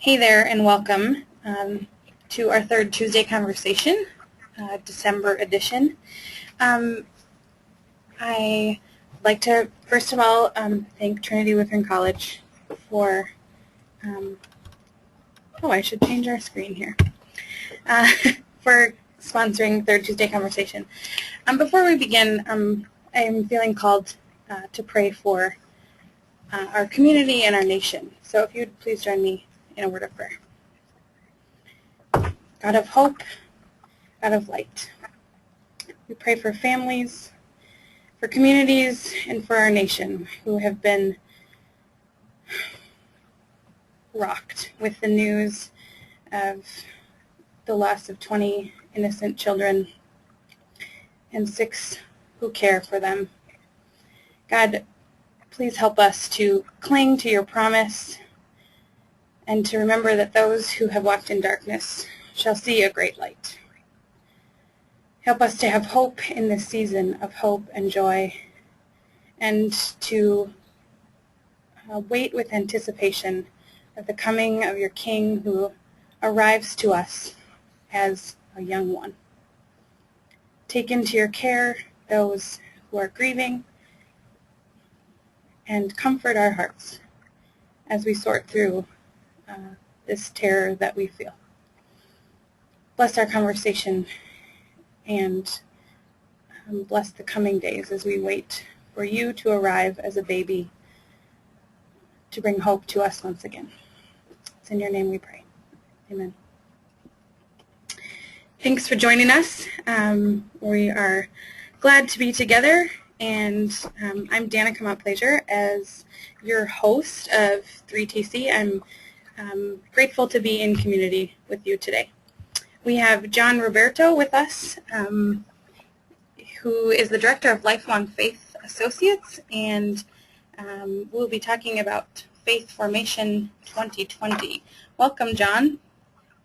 Hey there, and welcome to our third Tuesday conversation, December edition. I'd like to, first of all, thank Trinity Lutheran College for, I should change our screen here, for sponsoring Third Tuesday Conversation. Before we begin, I'm feeling called to pray for our community and our nation. So if you'd please join me in a word of prayer. God of hope, God of light, we pray for families, for communities, and for our nation who have been rocked with the news of the loss of 20 innocent children and 6 who care for them. God, please help us to cling to your promise and to remember that those who have walked in darkness shall see a great light. Help us to have hope in this season of hope and joy, and to wait with anticipation of the coming of your King who arrives to us as a young one. Take into your care those who are grieving and comfort our hearts as we sort through this terror that we feel. Bless our conversation and bless the coming days as we wait for you to arrive as a baby to bring hope to us once again. It's in your name we pray. Amen. Thanks for joining us. We are glad to be together, and I'm Danica Montplaisir as your host of 3TC. I'm grateful to be in community with you today. We have John Roberto with us, who is the Director of Lifelong Faith Associates, and we'll be talking about Faith Formation 2020. Welcome, John.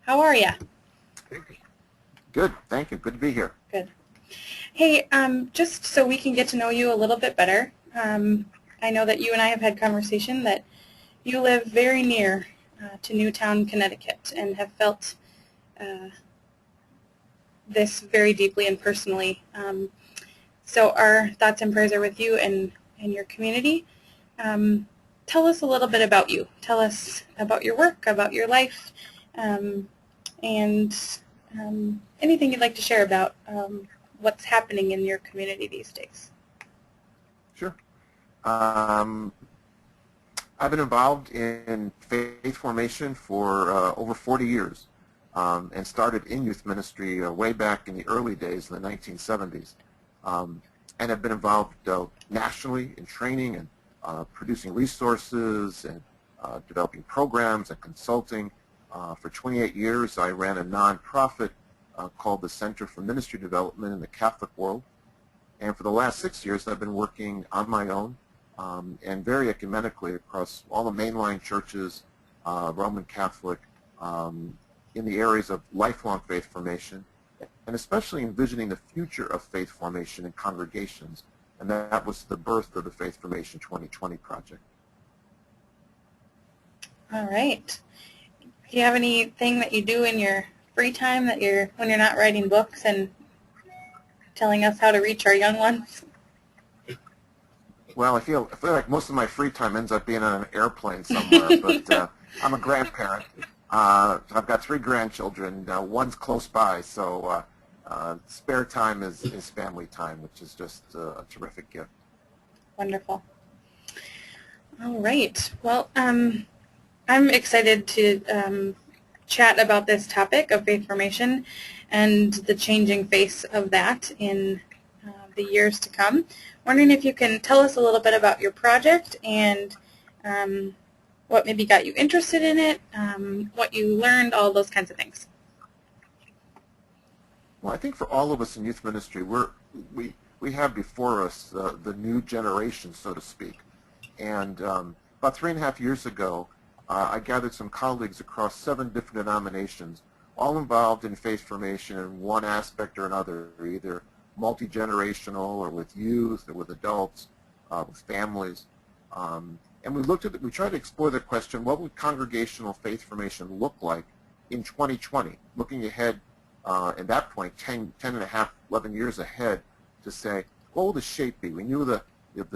How are you? Good, thank you. Good to be here. Good. Hey, just so we can get to know you a little bit better, I know that you and I have had conversation that you live very near to Newtown, Connecticut, and have felt this very deeply and personally. So our thoughts and prayers are with you and your community. Tell us a little bit about you. Tell us about your work, about your life, and anything you'd like to share about what's happening in your community these days. Sure. I've been involved in faith formation for over 40 years and started in youth ministry way back in the early days in the 1970s. And have been involved nationally in training and producing resources and developing programs and consulting. For 28 years, I ran a nonprofit called the Center for Ministry Development in the Catholic World. And for the last 6 years, I've been working on my own and very ecumenically across all the mainline churches, Roman Catholic, in the areas of lifelong faith formation, and especially envisioning the future of faith formation in congregations. And that was the birth of the Faith Formation 2020 project. All right. Do you have anything that you do in your free time that when you're not writing books and telling us how to reach our young ones? Well, I feel like most of my free time ends up being on an airplane somewhere, but I'm a grandparent. I've got 3 grandchildren. One's close by, so spare time is family time, which is just a terrific gift. Wonderful. All right. Well, I'm excited to chat about this topic of faith formation and the changing face of that in the years to come. Wondering if you can tell us a little bit about your project and what maybe got you interested in it, what you learned, all those kinds of things. Well, I think for all of us in youth ministry, we have before us the new generation, so to speak. And about 3.5 years ago, I gathered some colleagues across 7 different denominations, all involved in faith formation in one aspect or another, either multi-generational or with youth or with adults, with families. And we tried to explore the question, what would congregational faith formation look like in 2020, looking ahead at that point, 10 and a half, 11 years ahead, to say, what will the shape be? We knew the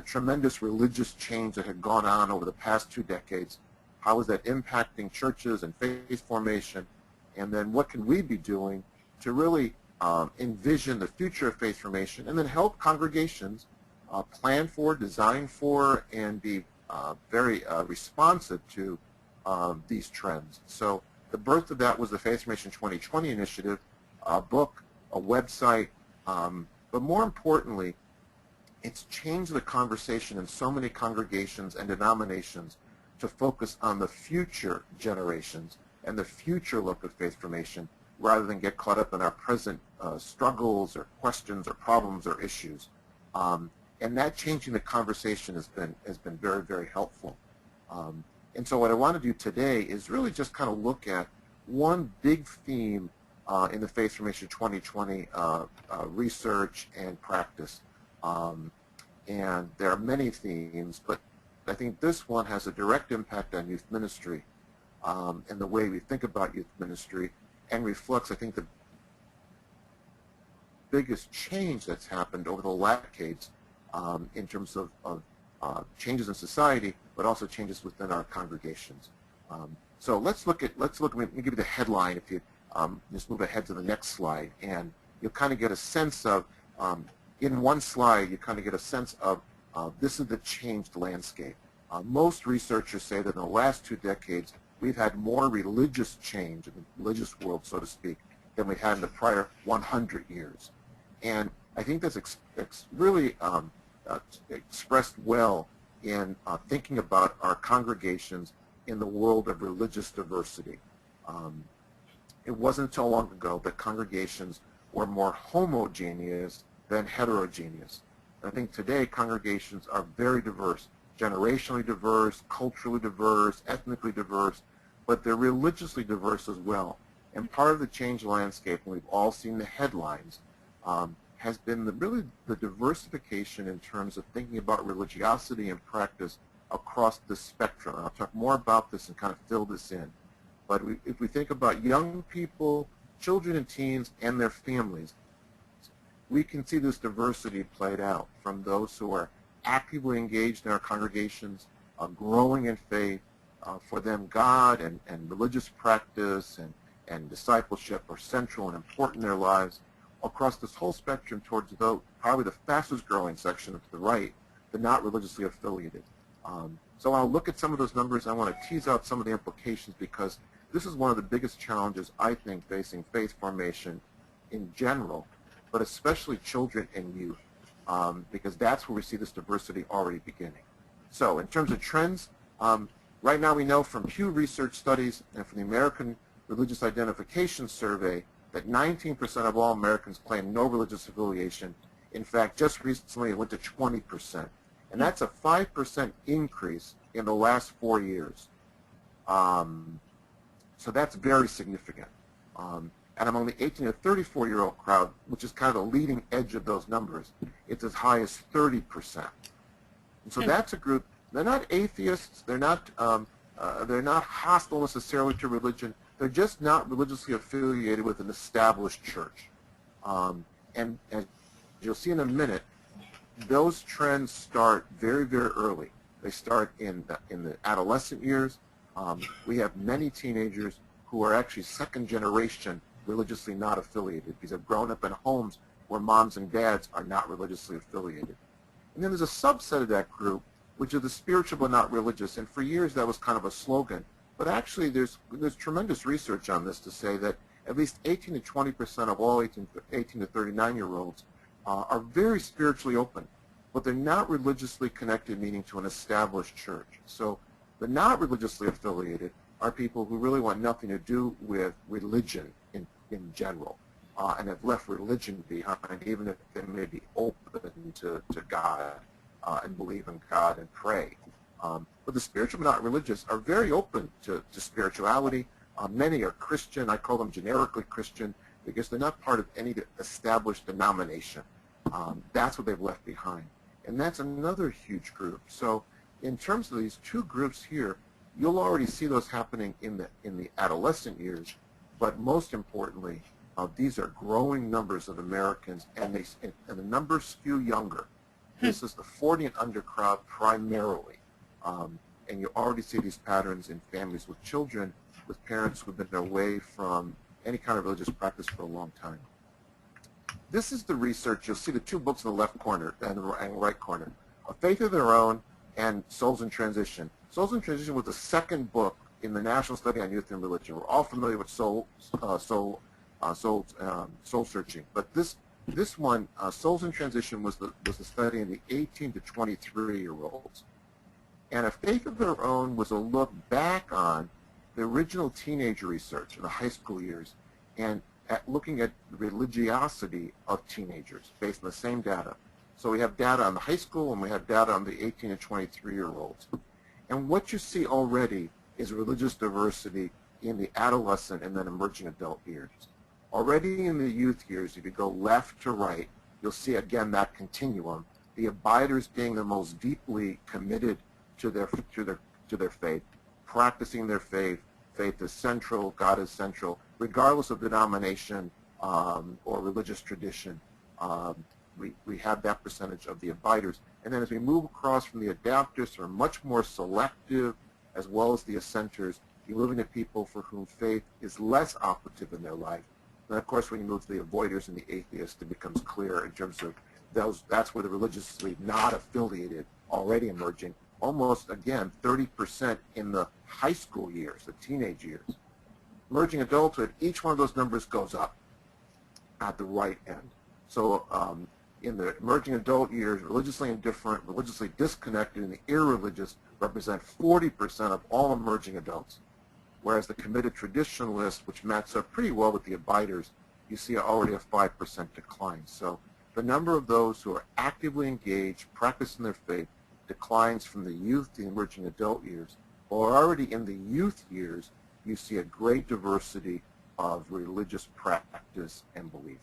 tremendous religious change that had gone on over the past 2 decades. How is that impacting churches and faith formation? And then what can we be doing to really envision the future of faith formation and then help congregations plan for, design for, and be very responsive to these trends. So the birth of that was the Faith Formation 2020 initiative, a book, a website, but more importantly, it's changed the conversation in so many congregations and denominations to focus on the future generations and the future look of faith formation rather than get caught up in our present struggles or questions or problems or issues. And that changing the conversation has been very, very helpful. And so what I want to do today is really just kind of look at one big theme in the Faith Formation 2020 research and practice. And there are many themes, but I think this one has a direct impact on youth ministry and the way we think about youth ministry, and reflects, I think, the biggest change that's happened over the last decades in terms of changes in society, but also changes within our congregations. So let me give you the headline. If you just move ahead to the next slide, and you'll kind of get a sense of, in one slide, you kind of get a sense of this is the changed landscape. Most researchers say that in the last 2 decades, we've had more religious change in the religious world, so to speak, than we had in the prior 100 years. And I think that's really expressed well in thinking about our congregations in the world of religious diversity. It wasn't so long ago that congregations were more homogeneous than heterogeneous. I think today congregations are very diverse, generationally diverse, culturally diverse, ethnically diverse, but they're religiously diverse as well. And part of the changed landscape, and we've all seen the headlines, has been really the diversification in terms of thinking about religiosity and practice across the spectrum. And I'll talk more about this and kind of fill this in. But if we think about young people, children and teens, and their families, we can see this diversity played out from those who are actively engaged in our congregations, growing in faith. For them, God and religious practice and discipleship are central and important in their lives, across this whole spectrum towards probably the fastest growing section to the right, the not religiously affiliated. So I'll look at some of those numbers. I want to tease out some of the implications, because this is one of the biggest challenges, I think, facing faith formation in general, but especially children and youth, because that's where we see this diversity already beginning. So in terms of trends, right now we know from Pew Research studies and from the American Religious Identification Survey that 19% of all Americans claim no religious affiliation. In fact, just recently it went to 20%. And that's a 5% increase in the last 4 years. So that's very significant. And among the 18 to 34-year-old crowd, which is kind of the leading edge of those numbers, it's as high as 30%. And so that's a group. They're not atheists. They're not hostile necessarily to religion. They're just not religiously affiliated with an established church. And as you'll see in a minute, those trends start very, very early. They start in the adolescent years. We have many teenagers who are actually second generation religiously not affiliated, because they've grown up in homes where moms and dads are not religiously affiliated. And then there's a subset of that group, which are the spiritual but not religious. And for years that was kind of a slogan. But actually there's tremendous research on this to say that at least 18 to 20% of all 18 to 39-year-olds are very spiritually open, but they're not religiously connected, meaning to an established church. So the not religiously affiliated are people who really want nothing to do with religion in general, and have left religion behind, even if they may be open to God and believe in God and pray. But the spiritual but not religious are very open to spirituality. Many are Christian. I call them generically Christian because they're not part of any established denomination. That's what they've left behind. And that's another huge group. So in terms of these two groups here, you'll already see those happening in the adolescent years, but most importantly, these are growing numbers of Americans, and the numbers skew younger. This is the 40 and under crowd primarily, and you already see these patterns in families with children, with parents who've been away from any kind of religious practice for a long time. This is the research. You'll see the two books in the left corner and the right corner, A Faith of Their Own and Souls in Transition. Souls in Transition was the second book in the National Study on Youth and Religion. We're all familiar with soul searching, but this one, Souls in Transition, was the study in the 18 to 23-year-olds. And A Faith of Their Own was a look back on the original teenager research in the high school years and looking at the religiosity of teenagers based on the same data. So we have data on the high school and we have data on the 18 to 23-year-olds. And what you see already is religious diversity in the adolescent and then emerging adult years. Already in the youth years, if you go left to right, you'll see again that continuum. The abiders being the most deeply committed to their faith, practicing their faith. Faith is central, God is central, regardless of denomination or religious tradition. We have that percentage of the abiders. And then as we move across from the adapters who are much more selective, as well as the assenters, you're moving at people for whom faith is less operative in their life. And of course, when you move to the avoiders and the atheists, it becomes clear in terms of that's where the religiously not affiliated already emerging. Almost, again, 30% in the high school years, the teenage years. Emerging adulthood, each one of those numbers goes up at the right end. So in the emerging adult years, religiously indifferent, religiously disconnected, and the irreligious represent 40% of all emerging adults. Whereas the committed traditionalists, which match up pretty well with the abiders, you see already a 5% decline. So the number of those who are actively engaged, practicing their faith, declines from the youth to the emerging adult years. Or already in the youth years, you see a great diversity of religious practice and belief.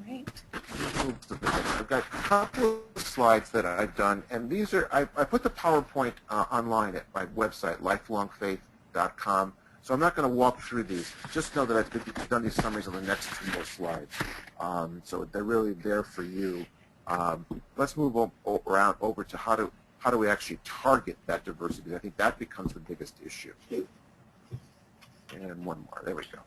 Right. I've got a couple of slides that I've done, and these are, I put the PowerPoint online at my website, lifelongfaith.com, so I'm not going to walk through these. Just know that I've done these summaries on the next two more slides. So they're really there for you. Let's move around over to how do we actually target that diversity. I think that becomes the biggest issue. And one more. There we go.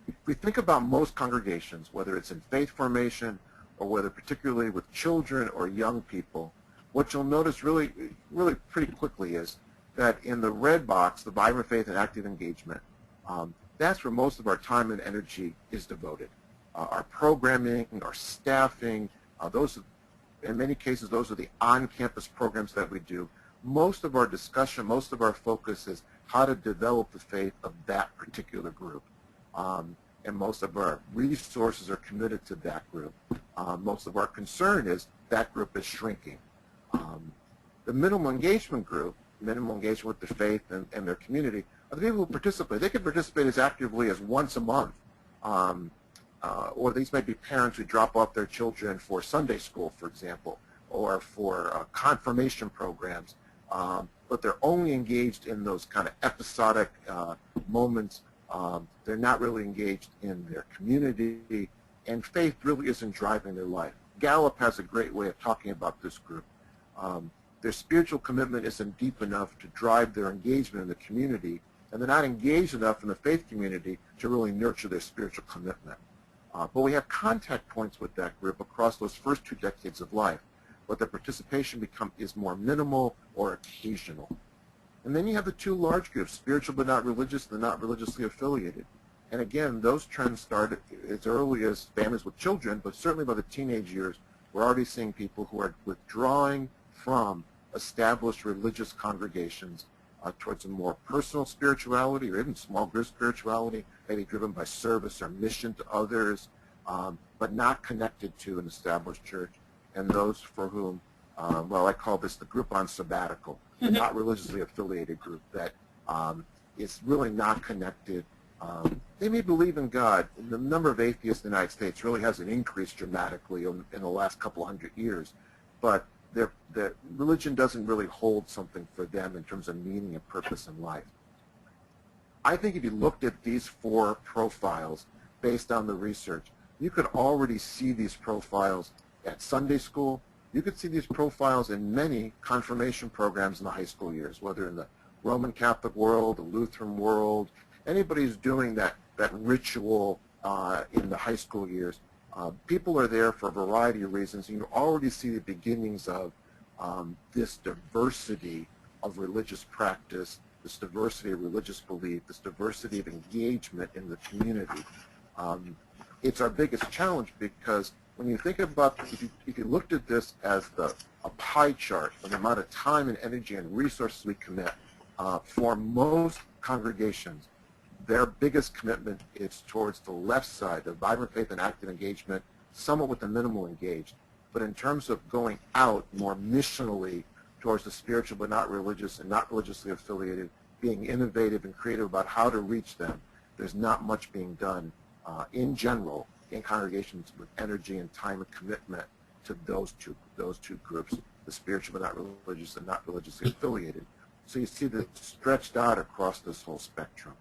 If we think about most congregations, whether it's in faith formation or whether particularly with children or young people, what you'll notice really pretty quickly is that in the red box, the vibrant faith and active engagement, that's where most of our time and energy is devoted. Our programming, our staffing, in many cases, those are the on-campus programs that we do. Most of our discussion, most of our focus is how to develop the faith of that particular group. And most of our resources are committed to that group. Most of our concern is that group is shrinking. The minimal engagement group, minimal engagement with the faith and their community, are the people who participate. They can participate as actively as once a month. Or these may be parents who drop off their children for Sunday school, for example, or for confirmation programs. But they're only engaged in those kind of episodic moments. They're not really engaged in their community, and faith really isn't driving their life. Gallup has a great way of talking about this group. Their spiritual commitment isn't deep enough to drive their engagement in the community, and they're not engaged enough in the faith community to really nurture their spiritual commitment. But we have contact points with that group across those first 2 decades of life, but their participation is more minimal or occasional. And then you have the 2 large groups, spiritual but not religious, and not religiously affiliated. And again, those trends started as early as families with children, but certainly by the teenage years, we're already seeing people who are withdrawing from established religious congregations towards a more personal spirituality or even small group spirituality, maybe driven by service or mission to others, but not connected to an established church. And those for whom, well, I call this the group on sabbatical, the not religiously affiliated group that is really not connected. They may believe in God. The number of atheists in the United States really hasn't increased dramatically in the last couple hundred years, but their religion doesn't really hold something for them in terms of meaning and purpose in life. I think if you looked at these 4 profiles based on the research, you could already see these profiles at Sunday school. You could see these profiles in many confirmation programs in the high school years, whether in the Roman Catholic world, the Lutheran world, anybody who's doing that ritual in the high school years. People are there for a variety of reasons. You already see the beginnings of this diversity of religious practice, this diversity of religious belief, this diversity of engagement in the community. It's our biggest challenge because when you think about, if you looked at this as a pie chart of the amount of time and energy and resources we commit, for most congregations, their biggest commitment is towards the left side, the vibrant faith and active engagement, somewhat with the minimal engaged. But in terms of going out more missionally towards the spiritual but not religious and not religiously affiliated, being innovative and creative about how to reach them, there's not much being done in general in congregations with energy and time and commitment to those two groups, the spiritual but not religious and not religiously affiliated. So you see that stretched out across this whole spectrum.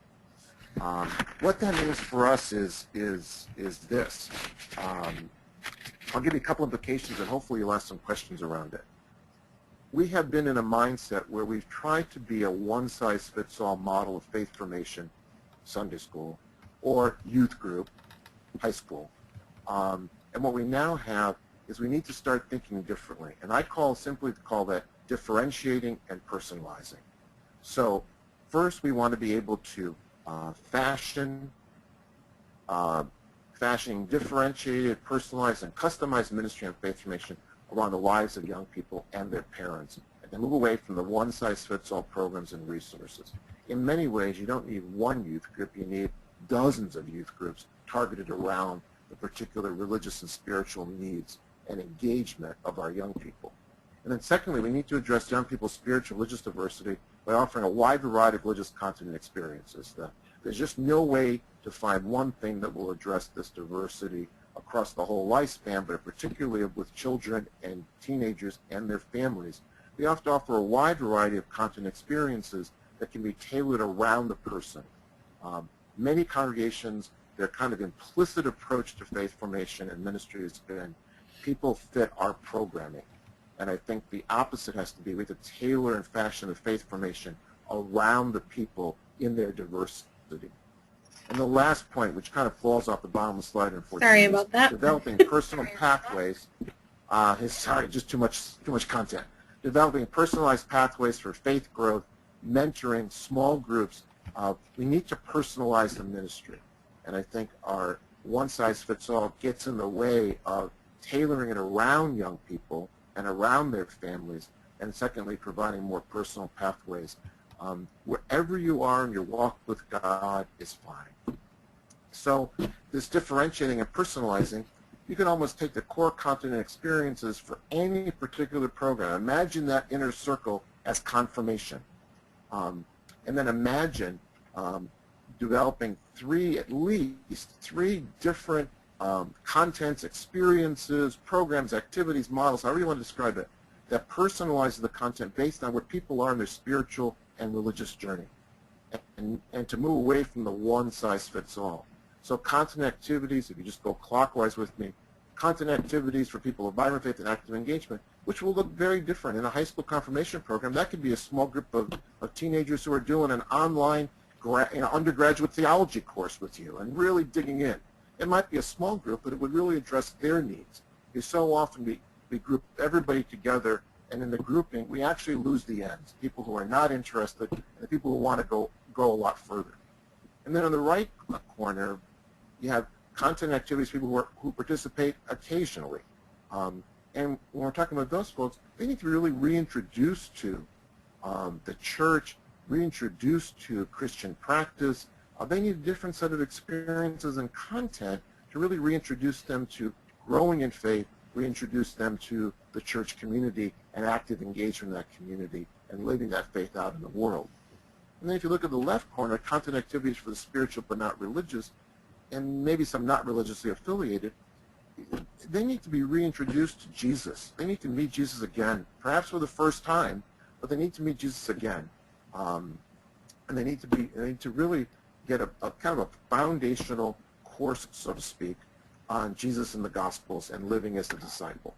What that means for us is this. I'll give you a couple implications and hopefully you'll ask some questions around it. We have been in a mindset where we've tried to be a one-size-fits-all model of faith formation, Sunday school, or youth group, high school. And what we now have is we need to start thinking differently. And I simply call that differentiating and personalizing. So first we want to be able to fashioning differentiated, personalized, and customized ministry and faith formation around the lives of young people and their parents, and then move away from the one-size-fits-all programs and resources. In many ways, you don't need one youth group, you need dozens of youth groups targeted around the particular religious and spiritual needs and engagement of our young people. And then secondly, we need to address young people's spiritual religious diversity by offering a wide variety of religious content and experiences. There's just no way to find one thing that will address this diversity across the whole lifespan, but particularly with children and teenagers and their families. We have to offer a wide variety of content experiences that can be tailored around the person. Many congregations, their kind of implicit approach to faith formation and ministry has been, people fit our programming. And I think the opposite has to be, we have to tailor and fashion the faith formation around the people in their diversity. And the last point, which kind of falls off the bottom of the slide, unfortunately, Sorry about that. Developing personal pathways. Just too much content. Developing personalized pathways for faith growth, mentoring, small groups. We need to personalize the ministry. And I think our one-size-fits-all gets in the way of tailoring it around young people and around their families, and secondly, providing more personal pathways. Wherever you are in your walk with God is fine. So this differentiating and personalizing, you can almost take the core content and experiences for any particular program. Imagine that inner circle as confirmation. And then imagine developing at least three different contents, experiences, programs, activities, models, however you want to describe it, that personalizes the content based on where people are in their spiritual and religious journey, and to move away from the one-size-fits-all. So content activities, if you just go clockwise with me, content activities for people of vibrant faith and active engagement, which will look very different. In a high school confirmation program, that could be a small group of teenagers who are doing an online undergraduate theology course with you and really digging in. It might be a small group, but it would really address their needs. Because so often we group everybody together, and in the grouping, we actually lose the ends, people who are not interested and the people who want to go a lot further. And then on the right corner, you have content activities, people who participate occasionally. And when we're talking about those folks, they need to be really reintroduced to the church, reintroduced to Christian practice. They need a different set of experiences and content to really reintroduce them to growing in faith, reintroduce them to the church community and active engagement in that community and living that faith out in the world. And then if you look at the left corner, content activities for the spiritual but not religious, and maybe some not religiously affiliated, they need to be reintroduced to Jesus. They need to meet Jesus again, perhaps for the first time, but they need to meet Jesus again. And they need to really get a kind of a foundational course, so to speak, on Jesus and the Gospels and living as a disciple.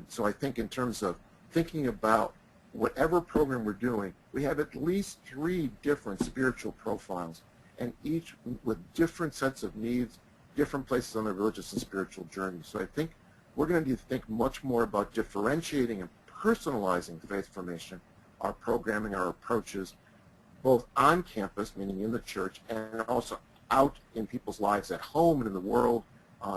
So I think in terms of thinking about whatever program we're doing, we have at least 3 different spiritual profiles, and each with different sets of needs, different places on the religious and spiritual journey. So I think we're going to need to think much more about differentiating and personalizing faith formation, our programming, our approaches, both on campus, meaning in the church, and also out in people's lives at home and in the world,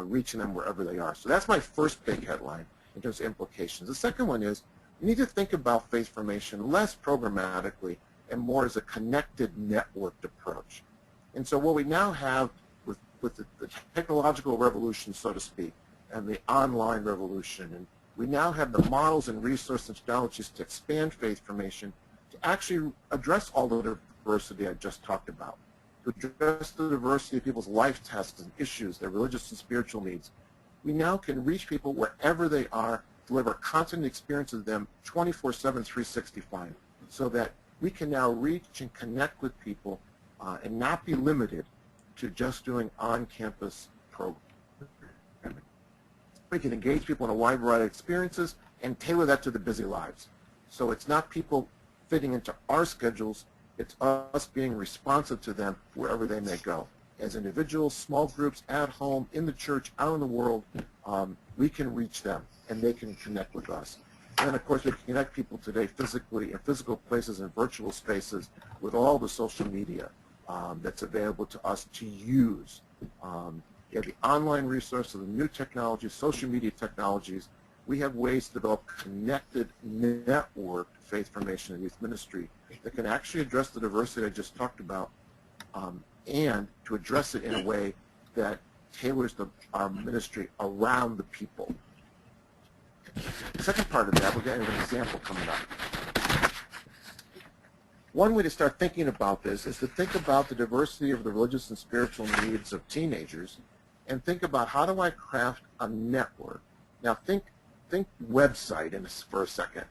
reaching them wherever they are. So that's my first big headline in terms of implications. The second one is we need to think about faith formation less programmatically and more as a connected, networked approach. And so what we now have with the technological revolution, so to speak, and the online revolution, and we now have the models and resources and technologies to expand faith formation to actually address all the diversity I just talked about, to address the diversity of people's life tests and issues, their religious and spiritual needs. We now can reach people wherever they are, deliver constant experience of them 24/7, 365, so that we can now reach and connect with people and not be limited to just doing on-campus programming. We can engage people in a wide variety of experiences and tailor that to the busy lives. So it's not people fitting into our schedules, it's us being responsive to them wherever they may go. As individuals, small groups, at home, in the church, out in the world, we can reach them and they can connect with us. And of course, we can connect people today physically in physical places and virtual spaces with all the social media that's available to us to use. You have the online resources, the new technologies, social media technologies. We have ways to develop connected, networked faith formation and youth ministry that can actually address the diversity I just talked about and to address it in a way that tailors our ministry around the people. The second part of that, we're getting an example coming up. One way to start thinking about this is to think about the diversity of the religious and spiritual needs of teenagers and think about how do I craft a network. Now think website for a second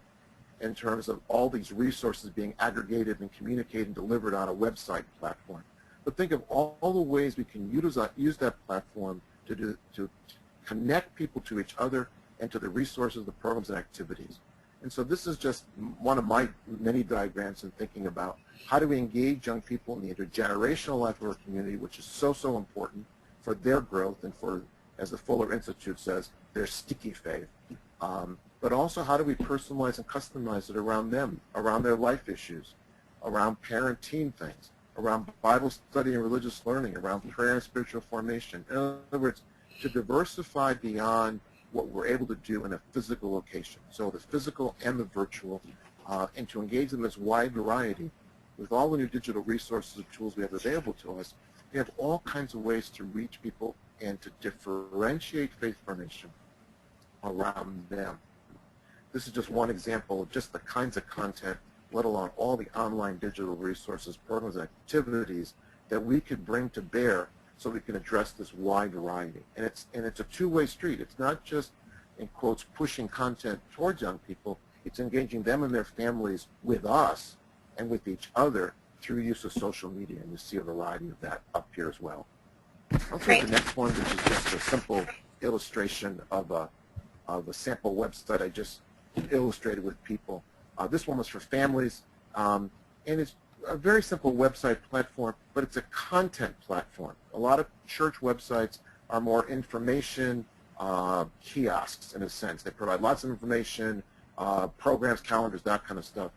in terms of all these resources being aggregated and communicated and delivered on a website platform. But think of all the ways we can use that platform to connect people to each other and to the resources, the programs, and activities. And so this is just one of my many diagrams in thinking about how do we engage young people in the intergenerational life of our community, which is so, so important for their growth and for, as the Fuller Institute says, their sticky faith. But also how do we personalize and customize it around them, around their life issues, around parent-teen things, around Bible study and religious learning, around prayer and spiritual formation. In other words, to diversify beyond what we're able to do in a physical location. So the physical and the virtual, and to engage in this wide variety with all the new digital resources and tools we have available to us. We have all kinds of ways to reach people and to differentiate faith formation around them. This is just one example of just the kinds of content, let alone all the online digital resources, programs, and activities that we could bring to bear so we can address this wide variety. And it's a two-way street. It's not just, in quotes, pushing content towards young people. It's engaging them and their families with us and with each other through use of social media. And you see a variety of that up here as well. I'll take the next one, which is just a simple illustration of a sample website I just illustrated with people. This one was for families, and it's a very simple website platform, but it's a content platform. A lot of church websites are more information kiosks in a sense. They provide lots of information, programs, calendars, that kind of stuff.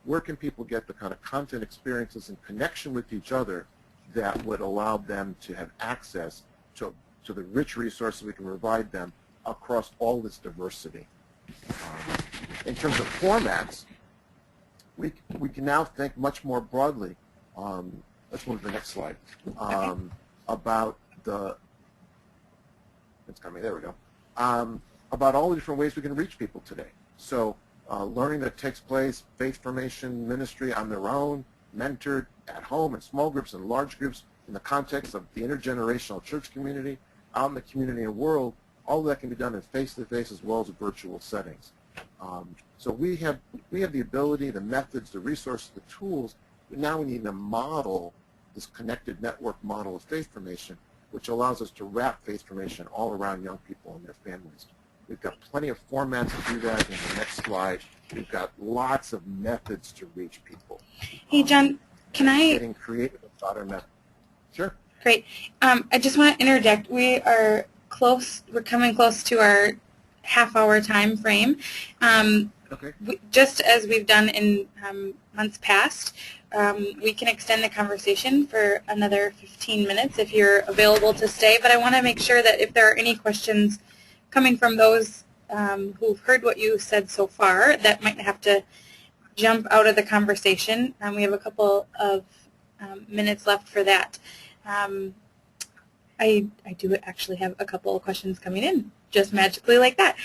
Where can people get the kind of content experiences and connection with each other that would allow them to have access to the rich resources we can provide them across all this diversity? In terms of formats, we can now think much more broadly. Let's move to the next slide. About the, it's coming, there we go. About all the different ways we can reach people today. So learning that takes place, faith formation, ministry on their own, mentored at home in small groups and large groups in the context of the intergenerational church community, out in the community and world, all of that can be done in face-to-face as well as virtual settings. So we have the ability, the methods, the resources, the tools, but now we need to model this connected network model of faith formation, which allows us to wrap faith formation all around young people and their families. We've got plenty of formats to do that. In the next slide, we've got lots of methods to reach people. Hey, John, can I... Getting creative about our method. Sure. Great. I just want to interject. We're coming close to our half-hour time frame. Okay. Just as we've done in months past, we can extend the conversation for another 15 minutes if you're available to stay. But I want to make sure that if there are any questions coming from those who've heard what you said so far that might have to jump out of the conversation, we have a couple of minutes left for that. I do actually have a couple of questions coming in, just magically like that.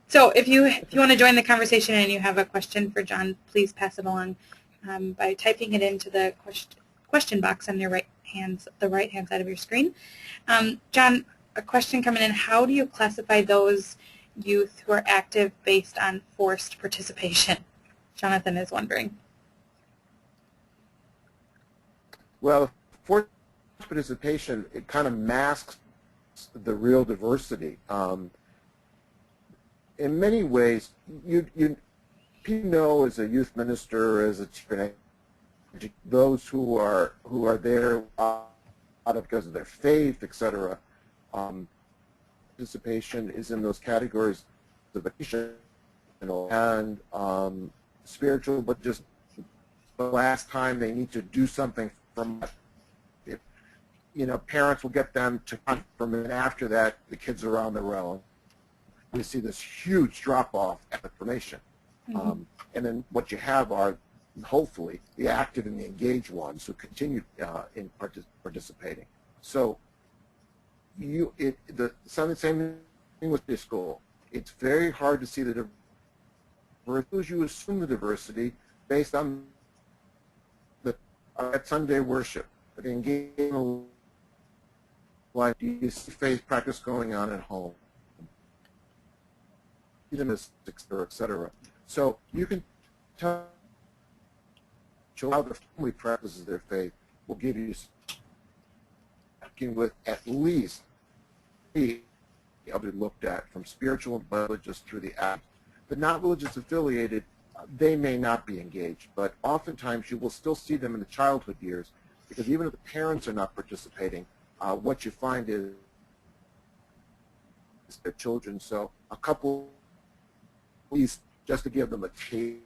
So if you want to join the conversation and you have a question for John, please pass it along by typing it into the question box on your right hand side of your screen. John, a question coming in: how do you classify those youth who are active based on forced participation? Jonathan is wondering. Well, forced participation, it kind of masks the real diversity. In many ways, you know, as a youth minister, as a teacher, those who are there because of their faith, etc. Participation is in those categories of vocational and spiritual, but just the last time they need to do something from, parents will get them to from it. After that, the kids are on their own. We see this huge drop-off at the formation. Mm-hmm. And then what you have are, hopefully, the active and the engaged ones who continue in participating. So the same thing with this goal. It's very hard to see the diversity. You assume the diversity based on at Sunday worship, the engagement, like do you see faith practice going on at home, etc. So you can tell how the family practices their faith will give you with at least three of it looked at, from spiritual and religious through the act. But not religious affiliated, they may not be engaged, but oftentimes you will still see them in the childhood years, because even if the parents are not participating, what you find is their children. So a couple, at least just to give them a taste,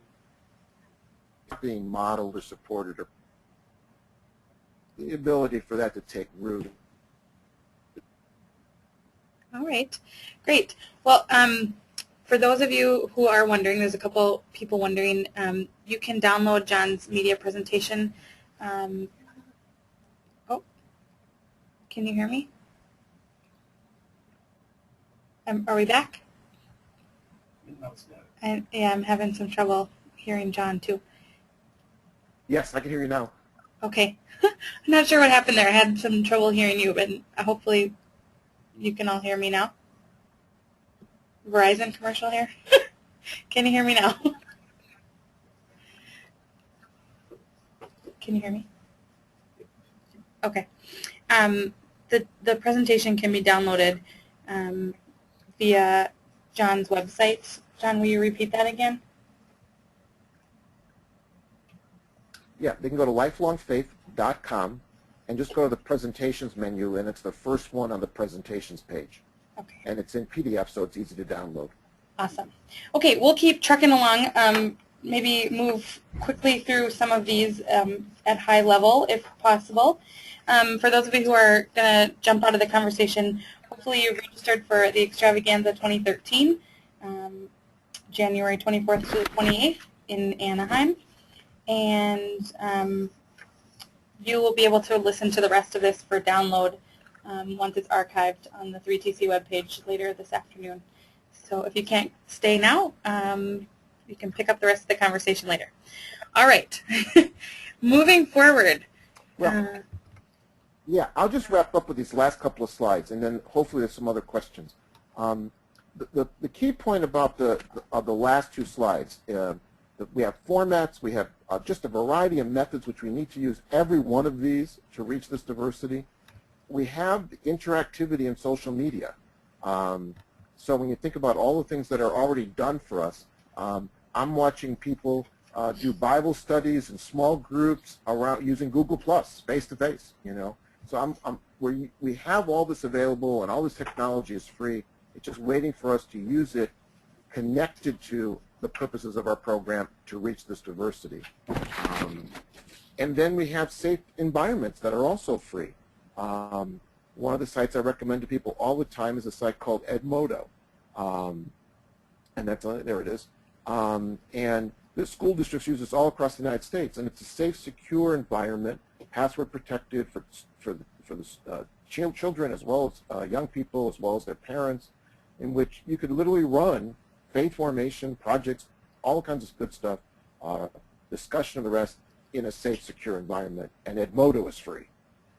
being modeled or supported, or the ability for that to take root. All right, great. Well, for those of you who are wondering, there's a couple people wondering, you can download John's media presentation. Oh, can you hear me? Are we back? Yeah, I'm having some trouble hearing John too. Yes, I can hear you now. Okay. I'm not sure what happened there. I had some trouble hearing you, but hopefully you can all hear me now. Verizon commercial here. Can you hear me now? Can you hear me? Okay. The presentation can be downloaded via John's website. John, will you repeat that again? Yeah, they can go to lifelongfaith.com and just go to the presentations menu, and it's the first one on the presentations page. Okay. And it's in PDF, so it's easy to download. Awesome. Okay, we'll keep trucking along. Maybe move quickly through some of these at high level, if possible. For those of you who are going to jump out of the conversation, hopefully you registered for the Extravaganza 2013, January 24th to the 28th in Anaheim. And you will be able to listen to the rest of this for download once it's archived on the 3TC webpage later this afternoon. So if you can't stay now, you can pick up the rest of the conversation later. All right. Moving forward. Well, yeah, I'll just wrap up with these last couple of slides, and then hopefully there's some other questions. The key point about the last two slides, we have formats, we have just a variety of methods which we need to use every one of these to reach this diversity. We have the interactivity in social media. So when you think about all the things that are already done for us, I'm watching people do Bible studies in small groups around using Google Plus, face-to-face, you know. So we have all this available, and all this technology is free. It's just waiting for us to use it connected to the purposes of our program to reach this diversity. And then we have safe environments that are also free. One of the sites I recommend to people all the time is a site called Edmodo. And that's, there it is. And the school districts use this all across the United States, and it's a safe, secure environment, password protected for the children as well as young people as well as their parents, in which you could literally run faith formation projects, all kinds of good stuff, discussion of the rest in a safe, secure environment. And Edmodo is free.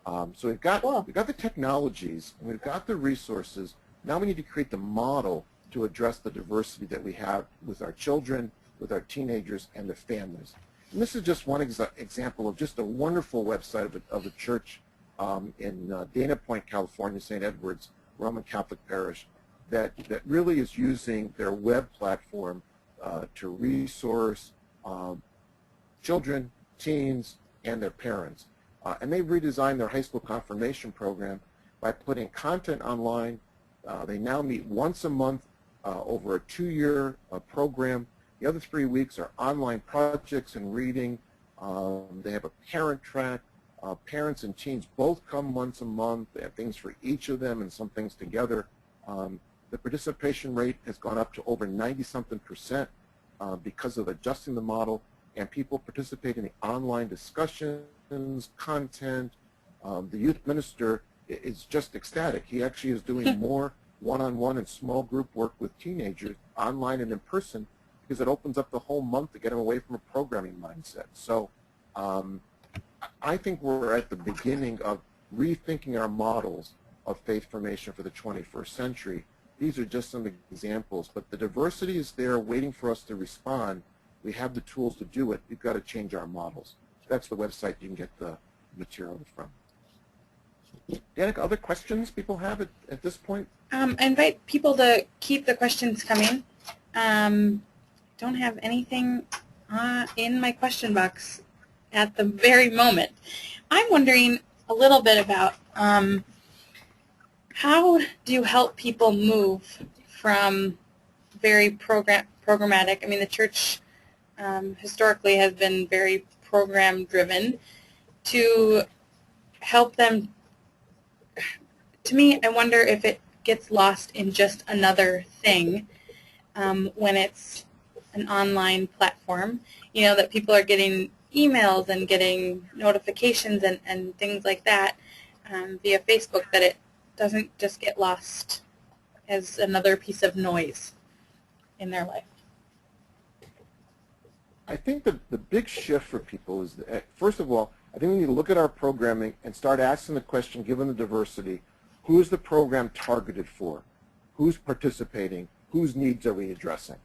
So we've got the technologies, and we've got the resources. Now we need to create the model to address the diversity that we have with our children, with our teenagers, and their families. And this is just one example of just a wonderful website of a church in Dana Point, California, St. Edward's Roman Catholic Parish, that really is using their web platform to resource children, teens, and their parents. And they've redesigned their high school confirmation program by putting content online. They now meet once a month over a 2-year program. The other 3 weeks are online projects and reading. They have a parent track. Parents and teens both come once a month. They have things for each of them and some things together. The participation rate has gone up to over 90-something% because of adjusting the model, and people participate in the online discussions, content. The youth minister is just ecstatic. He actually is doing more one-on-one and small group work with teenagers online and in person because it opens up the whole month to get them away from a programming mindset. So I think we're at the beginning of rethinking our models of faith formation for the 21st century. These are just some examples, but the diversity is there waiting for us to respond. We have the tools to do it. We've got to change our models. That's the website you can get the material from. Danica, other questions people have at this point? I invite people to keep the questions coming. Don't have anything in my question box at the very moment. I'm wondering a little bit about how do you help people move from very programmatic? I mean, the church historically has been very program-driven to help them. To me, I wonder if it gets lost in just another thing when it's an online platform, you know, that people are getting emails and getting notifications and things like that via Facebook, that it doesn't just get lost as another piece of noise in their life. I think the big shift for people is, that, first of all, I think we need to look at our programming and start asking the question, given the diversity, who is the program targeted for? Who's participating? Whose needs are we addressing?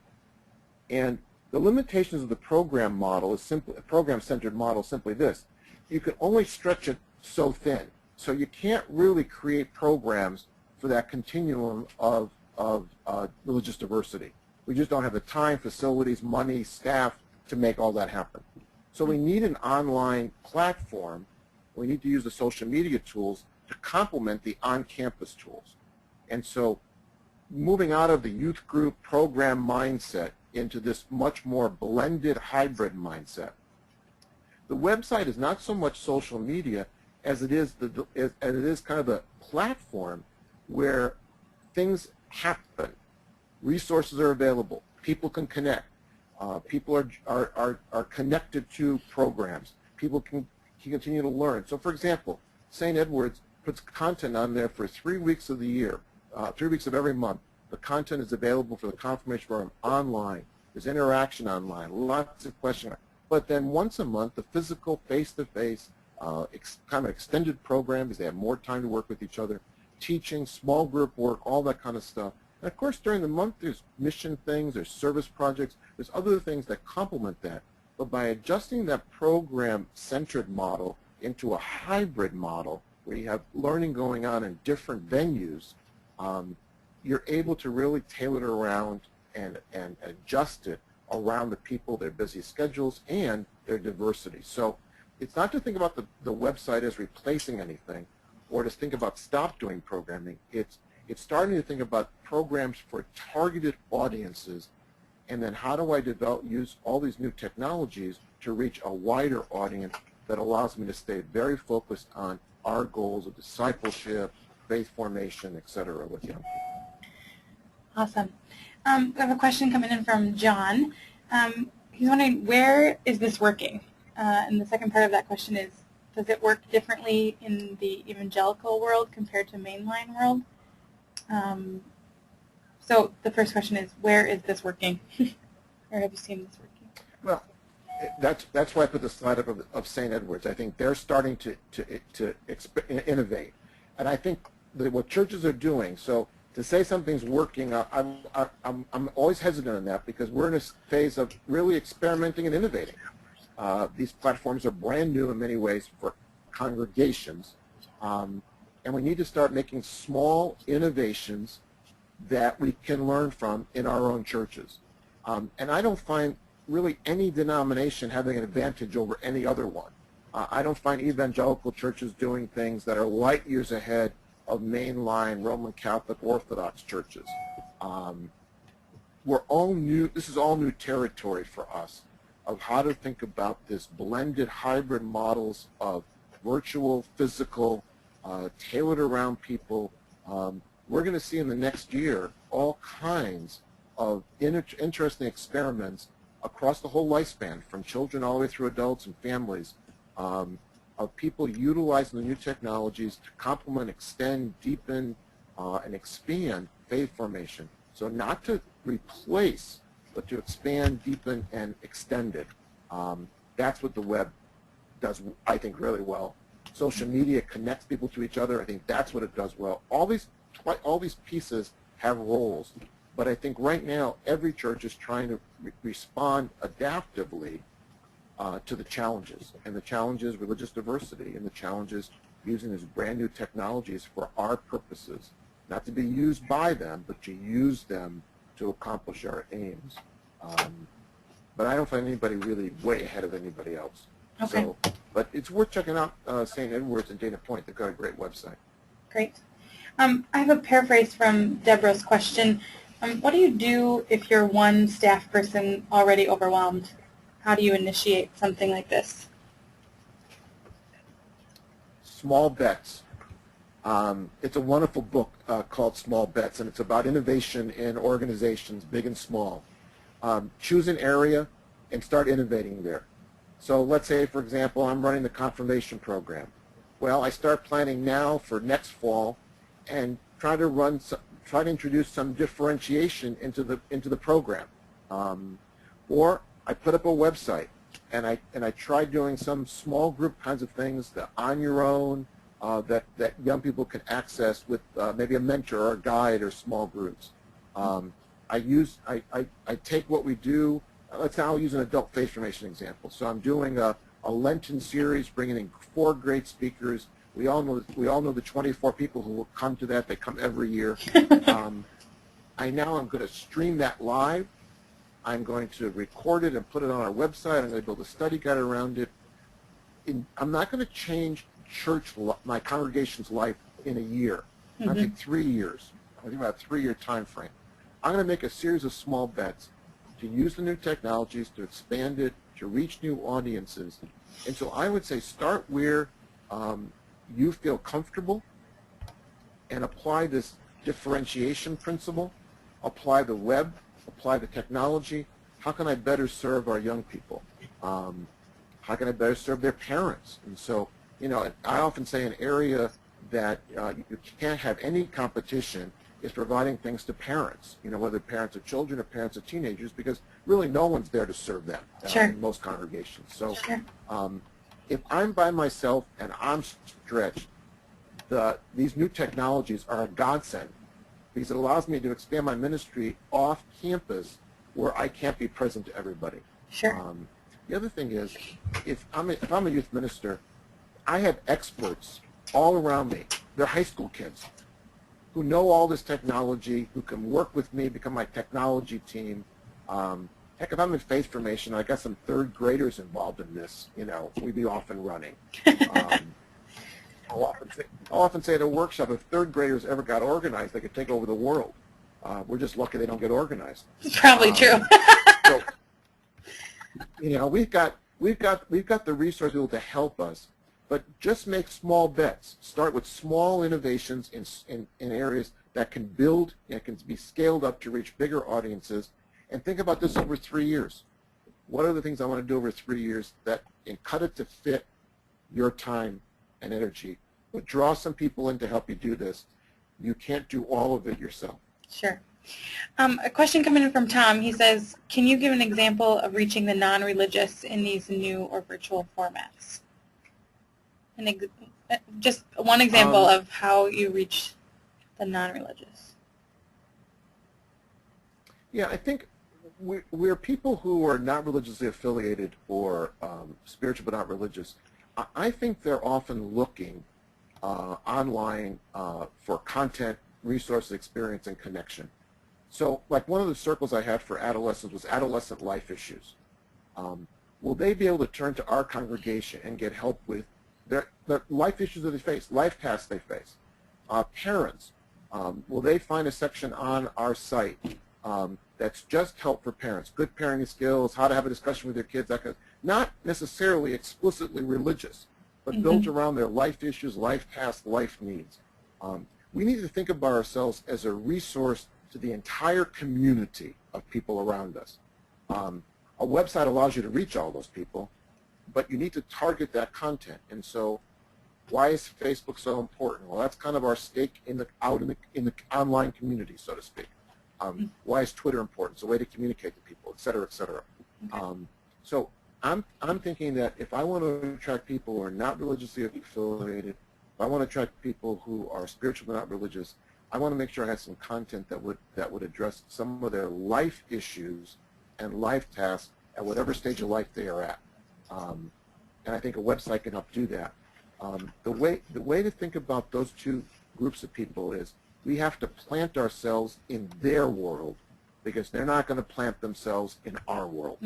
And the limitations of the program model is simply, a program-centered model, simply this. You can only stretch it so thin. So you can't really create programs for that continuum of religious diversity. We just don't have the time, facilities, money, staff to make all that happen. So we need an online platform. We need to use the social media tools to complement the on-campus tools. And so moving out of the youth group program mindset into this much more blended hybrid mindset. The website is not so much social media as it is kind of a platform where things happen, resources are available, people can connect, people are connected to programs, people can continue to learn. So for example, St. Edward's puts content on there for 3 weeks of the year, 3 weeks of every month. The content is available for the confirmation program online. There's interaction online, lots of questions. But then once a month, the physical face-to-face kind of extended program, because they have more time to work with each other, teaching, small group work, all that kind of stuff. And of course, during the month, there's mission things, there's service projects, there's other things that complement that. But by adjusting that program-centered model into a hybrid model, where you have learning going on in different venues, you're able to really tailor it around and adjust it around the people, their busy schedules, and their diversity. So it's not to think about the website as replacing anything, or to think about stop doing programming. It's starting to think about programs for targeted audiences, and then how do I use all these new technologies to reach a wider audience that allows me to stay very focused on our goals of discipleship, faith formation, etc. with young people. Awesome. We have a question coming in from John. He's wondering, where is this working? And the second part of that question is, does it work differently in the evangelical world compared to mainline world? So the first question is, where is this working? Or have you seen this working? Well, that's why I put the slide up of St. Edward's. I think they're starting to innovate. And I think that what churches are doing, so to say something's working, I'm always hesitant on that, because we're in a phase of really experimenting and innovating. These platforms are brand new in many ways for congregations, and we need to start making small innovations that we can learn from in our own churches. And I don't find really any denomination having an advantage over any other one. I don't find evangelical churches doing things that are light years ahead of mainline Roman Catholic Orthodox churches. We're all new. This is all new territory for us, of how to think about this blended hybrid models of virtual, physical, tailored around people. We're going to see in the next year all kinds of interesting experiments across the whole lifespan, from children all the way through adults and families, of people utilizing the new technologies to complement, extend, deepen, and expand faith formation. So not to replace, but to expand, deepen, and extend it. That's what the web does, I think, really well. Social media connects people to each other. I think that's what it does well. All these pieces have roles, but I think right now every church is trying to respond adaptively to the challenges, and the challenge is religious diversity, and the challenge is using these brand new technologies for our purposes, not to be used by them, but to use them to accomplish our aims. But I don't find anybody really way ahead of anybody else. Okay. So, but it's worth checking out St. Edward's and Dana Point. They've got a great website. Great. I have a paraphrase from Deborah's question. What do you do if you're one staff person already overwhelmed? How do you initiate something like this? Small Bets. It's a wonderful book called Small Bets, and it's about innovation in organizations, big and small. Choose an area and start innovating there. So let's say, for example, I'm running the confirmation program. Well, I start planning now for next fall and try to introduce some differentiation into the program. Or I put up a website and I try doing some small group kinds of things that on your own that young people can access with maybe a mentor or a guide or small groups. I take what we do. Let's now use an adult faith formation example. So I'm doing a Lenten series, bringing in 4 great speakers. We all know the 24 people who will come to that. They come every year. I'm going to stream that live. I'm going to record it and put it on our website. I'm going to build a study guide around it. I'm not going to change my congregation's life in a year. I'm going to take 3 years. I think about a 3-year time frame. I'm going to make a series of small bets to use the new technologies, to expand it, to reach new audiences. And so I would say start where you feel comfortable and apply this differentiation principle, apply the web, apply the technology. How can I better serve our young people? How can I better serve their parents? And so, I often say an area that you can't have any competition is providing things to parents, whether parents of children or parents of teenagers, because really no one's there to serve them in most congregations. So if I'm by myself and I'm stretched, these new technologies are a godsend. because it allows me to expand my ministry off campus where I can't be present to everybody. Sure. The other thing is, if I'm a youth minister, I have experts all around me. They're high school kids who know all this technology, who can work with me, become my technology team. Heck, if I'm in faith formation, I got some third graders involved in this. You know, we'd be off and running. I'll often say at a workshop, if third graders ever got organized, they could take over the world. We're just lucky they don't get organized. It's probably true. So, you know, we've got the resources to help us, but just make small bets. Start with small innovations in areas that can build and can be scaled up to reach bigger audiences. And think about this over 3 years. What are the things I want to do over 3 years that and cut it to fit your time and energy? But draw some people in to help you do this. You can't do all of it yourself. Sure. A question coming in from Tom. He says, can you give an example of reaching the non-religious in these new or virtual formats? Just one example of how you reach the non-religious. Yeah, I think we're people who are not religiously affiliated or spiritual but not religious. I think they're often looking online for content, resource, experience, and connection. So, like one of the circles I had for adolescents was adolescent life issues. Will they be able to turn to our congregation and get help with their life issues that they face, life tasks they face? Parents, will they find a section on our site that's just help for parents, good parenting skills, how to have a discussion with their kids, that kind of, not necessarily explicitly religious, but built around their life issues, life tasks, life needs. We need to think about ourselves as a resource to the entire community of people around us. A website allows you to reach all those people, but you need to target that content. And so why is Facebook so important? Well, that's kind of our stake in the online community, so to speak. Why is Twitter important? It's a way to communicate to people, et cetera, et cetera. Okay. So I'm thinking that if I want to attract people who are not religiously affiliated, if I want to attract people who are spiritual but not religious, I want to make sure I have some content that would address some of their life issues and life tasks at whatever stage of life they are at. And I think a website can help do that. The way to think about those two groups of people is we have to plant ourselves in their world because they're not going to plant themselves in our world.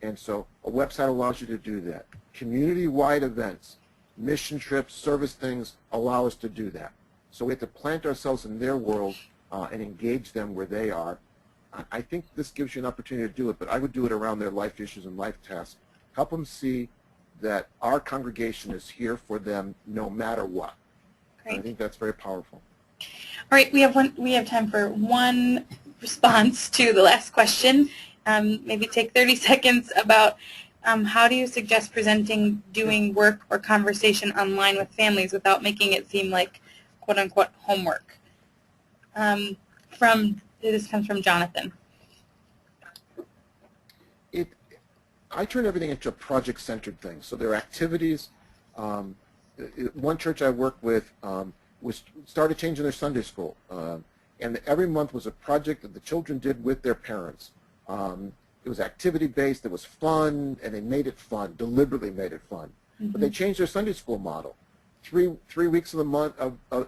And so a website allows you to do that. Community-wide events, mission trips, service things allow us to do that. So we have to plant ourselves in their world and engage them where they are. I think this gives you an opportunity to do it, but I would do it around their life issues and life tasks. Help them see that our congregation is here for them no matter what. Great. I think that's very powerful. All right, we have time for one response to the last question. Maybe take 30 seconds about how do you suggest presenting doing work or conversation online with families without making it seem like quote-unquote homework? This comes from Jonathan. I turn everything into a project-centered thing. So there are activities. One church I work with started changing their Sunday school, and every month was a project that the children did with their parents. It was activity-based, it was fun, and they made it fun, deliberately made it fun. But they changed their Sunday school model. Three weeks of the month,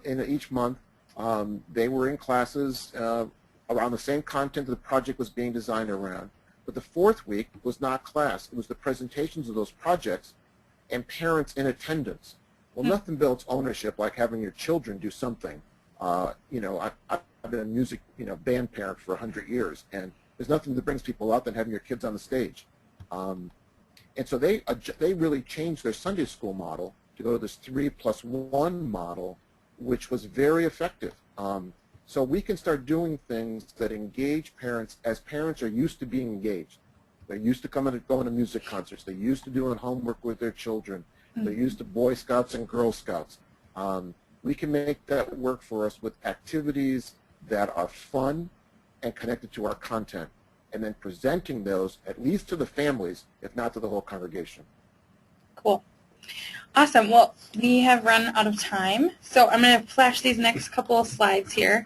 in each month, they were in classes around the same content the project was being designed around. But the fourth week was not class. It was the presentations of those projects and parents in attendance. Well, nothing builds ownership like having your children do something. I've been a music, band parent for 100 years, and there's nothing that brings people out than having your kids on the stage. And so they really changed their Sunday school model to go to this 3+1 model, which was very effective. So we can start doing things that engage parents as parents are used to being engaged. They're used to going to music concerts. They're used to doing homework with their children. They're used to Boy Scouts and Girl Scouts. We can make that work for us with activities that are fun and connected to our content, and then presenting those at least to the families, if not to the whole congregation. Cool. Awesome. Well, we have run out of time, so I'm going to flash these next couple of slides here.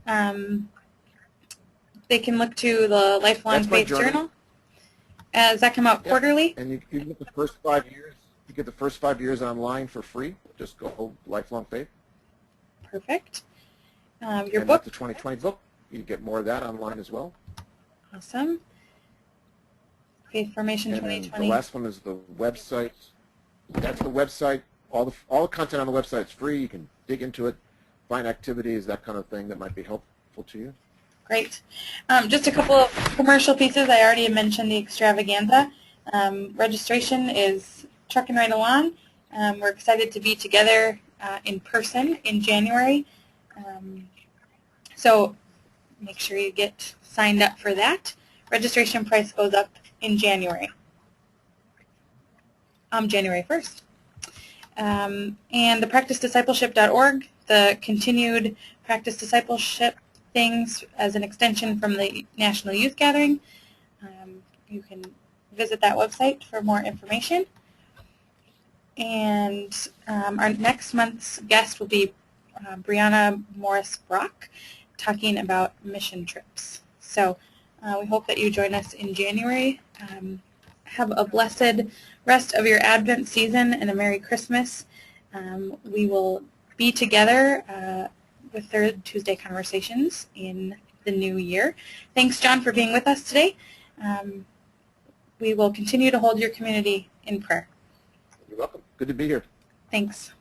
They can look to the Lifelong That's my Faith journal. Journal. Does that come out quarterly? And you get the first 5 years. You get the first 5 years online for free. Just go Lifelong Faith. Perfect. Your and book? With the 2020 book, you get more of that online as well. Awesome. Faith Formation and 2020. The last one is the website. That's the website. All the content on the website is free. You can dig into it, find activities, that kind of thing that might be helpful to you. Great. Just a couple of commercial pieces. I already mentioned the extravaganza. Registration is trucking right along. We're excited to be together in person in January. So make sure you get signed up for that. Registration price goes up in January. January 1st. And the practicediscipleship.org, the continued practice discipleship things as an extension from the National Youth Gathering. You can visit that website for more information. And our next month's guest will be Brianna Morris-Brock talking about mission trips. So we hope that you join us in January. Have a blessed rest of your Advent season and a Merry Christmas. We will be together with Third Tuesday Conversations in the new year. Thanks, John, for being with us today. We will continue to hold your community in prayer. You're welcome. Good to be here. Thanks.